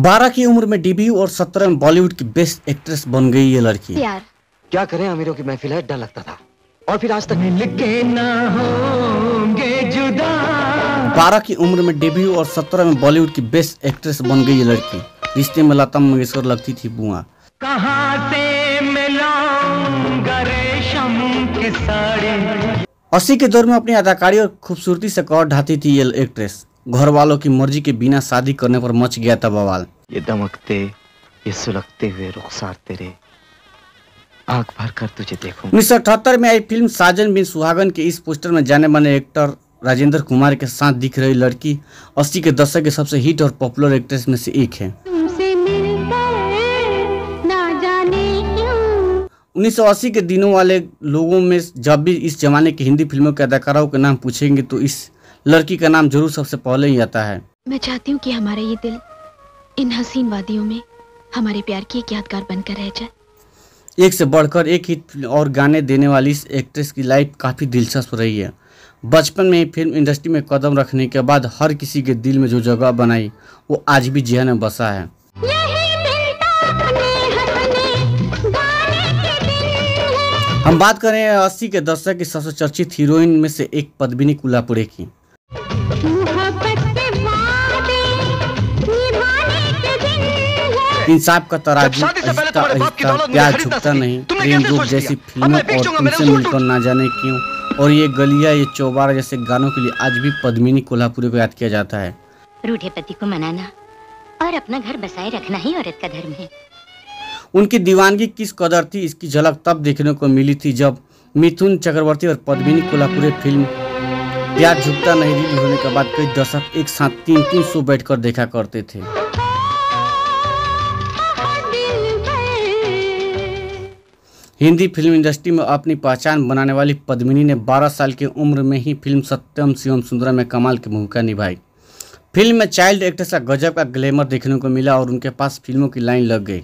12 की उम्र में डेब्यू और 17 में बॉलीवुड की बेस्ट एक्ट्रेस बन गई ये लड़की। यार क्या करें, अमीरों की महफिल है, डर लगता था और फिर आज तक मिलके ना होंगे जुदा। 12 की उम्र में डेब्यू और 17 में बॉलीवुड की बेस्ट एक्ट्रेस बन गई ये लड़की। रिश्ते में लता मंगेशकर लगती थी बुआ। कहां से मिलाऊंगा रेशम की साड़ी। 80 के दौर में अपनी अदाकारी और खूबसूरती से कौर ढाती थी ये एक्ट्रेस। घर वालों की मर्जी के बिना शादी करने पर मच गया था बवाल। ये दमकते, ये सुलगते हुए रुखसार तेरे, आंख भर कर तुझे देखूं। 1978 में आई फिल्म साजन बिन सुहागन के इस पोस्टर में जाने माने एक्टर राजेंद्र कुमार के साथ दिख रही लड़की 80 के दशक के सबसे हिट और पॉपुलर एक्ट्रेस में से एक है। 1980 के दिनों वाले लोगों में जब भी इस जमाने की हिंदी फिल्मों के अदाकाराओं के नाम पूछेंगे तो इस लड़की का नाम जरूर सबसे पहले ही आता है। मैं चाहती हूँ कि हमारा ये दिल इन हसीन वादियों में हमारे प्यार की एक यादगार बनकर रह जाए। एक से बढ़कर एक हिट और गाने देने वाली इस एक्ट्रेस की लाइफ काफ़ी दिलचस्प रही है। बचपन में ही फिल्म इंडस्ट्री में कदम रखने के बाद हर किसी के दिल में जो जगह बनाई वो आज भी जहन में बसा है। हम बात करें 80 के दशक की सबसे चर्चित हीरोइन में से एक पद्मिनी कुलापुरे की। इंसाफ का तराजू, आहिस्ता आहिस्ता, प्यार झुकता नहीं, प्रेम रूप जैसी फिल्मों और तुमसे मिलकर ना जाने क्यों और ये गलिया ये चौबारा जैसे गानों के लिए आज भी पद्मिनी कोल्हापुरी को याद किया जाता है। रूठे पति को मनाना और अपना घर बसाए रखना ही औरत का धर्म है। उनकी दीवानगी किस कदर थी इसकी झलक तब देखने को मिली थी जब मिथुन चक्रवर्ती और पद्मिनी कोल्हापुरी फिल्म प्यार झुकता नहीं रिलीज होने के बाद कई दशक एक साथ 3-3 शो बैठकर देखा करते थे। हिंदी फिल्म इंडस्ट्री में अपनी पहचान बनाने वाली पद्मिनी ने 12 साल की उम्र में ही फिल्म सत्यम शिवम सुंदरम में कमाल की भूमिका निभाई। फिल्म में चाइल्ड एक्ट्रेस का गजब का ग्लैमर देखने को मिला और उनके पास फिल्मों की लाइन लग गई।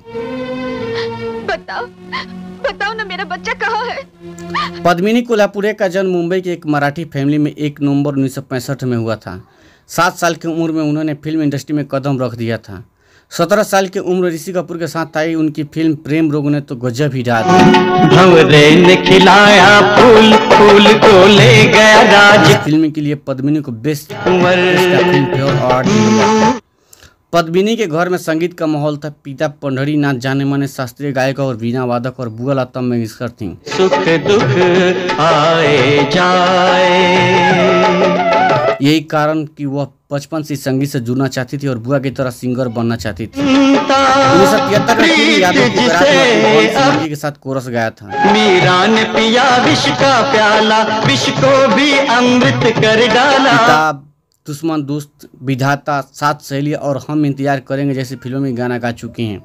बताओ ना मेरा बच्चा कहाँ है? पद्मिनी कोल्हापुरे का जन्म मुंबई की एक मराठी फैमिली में 1 नवंबर 1965 में हुआ था। 7 साल की उम्र में उन्होंने फिल्म इंडस्ट्री में कदम रख दिया था। 17 साल की उम्र ऋषि कपूर के साथ आई उनकी फिल्म प्रेम रोग ने तो गजब ही डाल दिया। भंवरे ने खिलाया फूल, फूल को ले गया राज। फिल्म के लिए पद्मिनी को बेस्ट फिल्म फेयर अवार्ड मिला। पद्मिनी के घर में संगीत का माहौल था। पिता पंडरी नाथ जाने माने शास्त्रीय गायक और वीणा वादक और बुआ लता मंगेशकर थी। सुख दुख आए जाए। यही कारण कि वह बचपन से संगीत से जुड़ना चाहती थी और बुआ की तरह सिंगर बनना चाहती थी। 1973 में फिल्म यादों की बारात में के साथ कोरस गाया था। मीरा ने पिया विष का प्याला, विष को भी अमृत कर डाला। किताब, दुश्मन दोस्त, विधाता, सात सहेलियां और हम इंतजार करेंगे जैसी फिल्मों में गाना गा चुकी हैं।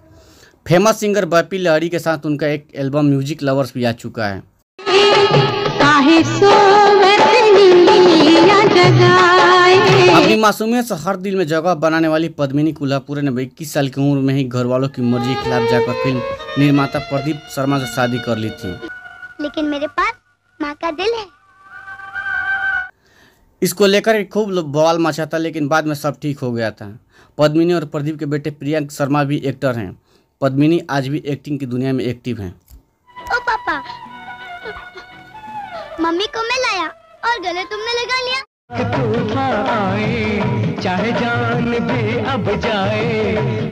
फेमस सिंगर बप्पी लहरी के साथ उनका एक एल्बम म्यूजिक लवर्स भी आ चुका है। अपनी मासूमियत से हर दिल में जगह बनाने वाली पद्मिनी कोल्हापुरे ने 21 साल की उम्र में ही घर वालों की मर्जी के खिलाफ जाकर फिल्म निर्माता प्रदीप शर्मा से शादी कर ली थी। लेकिन मेरे पास माँ का दिल है। इसको लेकर खूब बवाल मचा था लेकिन बाद में सब ठीक हो गया था। पद्मिनी और प्रदीप के बेटे प्रियंक शर्मा भी एक्टर हैं। पद्मिनी आज भी एक्टिंग की दुनिया में एक्टिव हैं। ओ पापा, मम्मी को मैं लाया और गले तुमने लगा लिया। तूफान आए चाहे जान भी अब जाए।